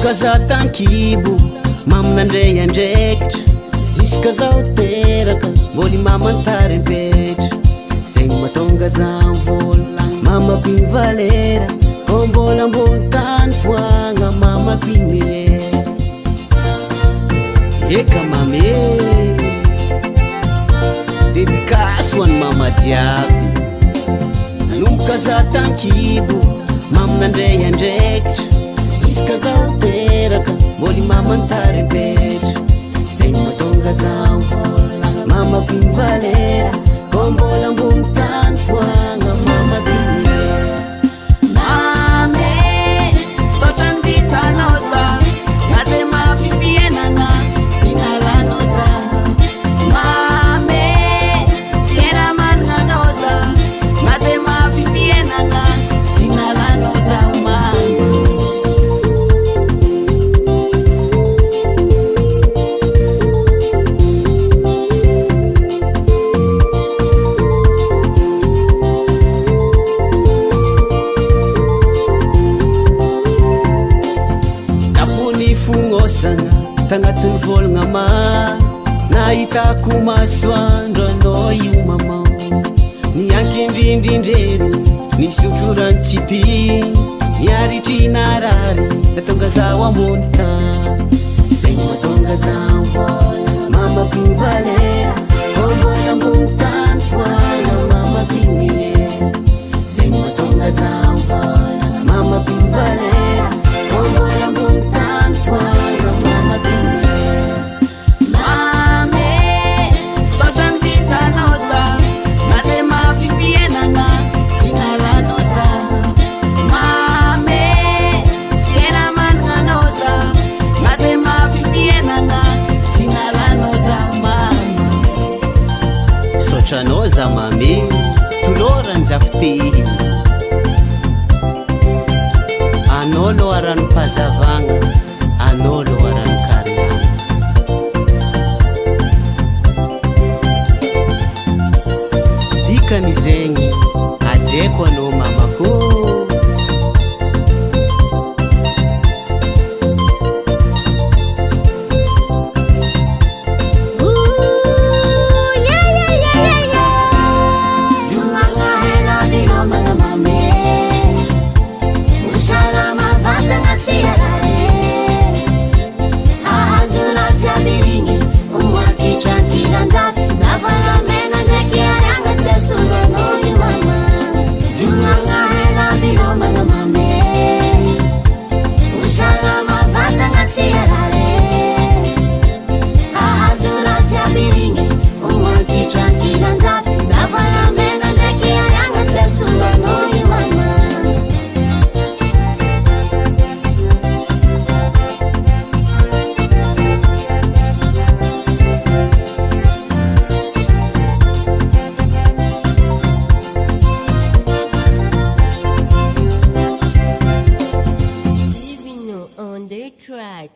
nanomboka za tankibo maminandray andraikitra ziska zao teraka mboly mamantary mpetra zegny matonga za vola mamako igny valera ko mbola ambony tany foagna mamako igny miera eka mame dedikaso hoany mama jiaby nanomboka za tankibo maminandray andraikitra ziska zao teraka mboly mamantary mpetra zegny matonga za vola mamako igny valera ko mbola ambony tany foagna mamako igny miera mame sotra ny vitanao za na de mafifienagna tsy nalanao za mame fiera managnanao za na de mafifienagna tsy nalanao za mame tagnatin'ny volagna maro nahitako masoandro anao io mamao niankindrindrindrery nisotro rano tsy ty niaritry narary natonga zaho ambony tany zegny matonga zaho vola mamako igny valera ko mbola ambony tany foagna mamako igny miera zegny matonga zaho vola mamako igny valera ko mbola ambony tany foagna mamako igny miera mame sotra ny vitanao za na de mafifienagna tsy nalanao za mame fiera managnanao za na de mafifienagna tsy nalanao za mama sotranao za mame tolorany zafitehy anao loharany mpazavagna anao loharany kariana dikany zegny ajeko anao mamako on the track.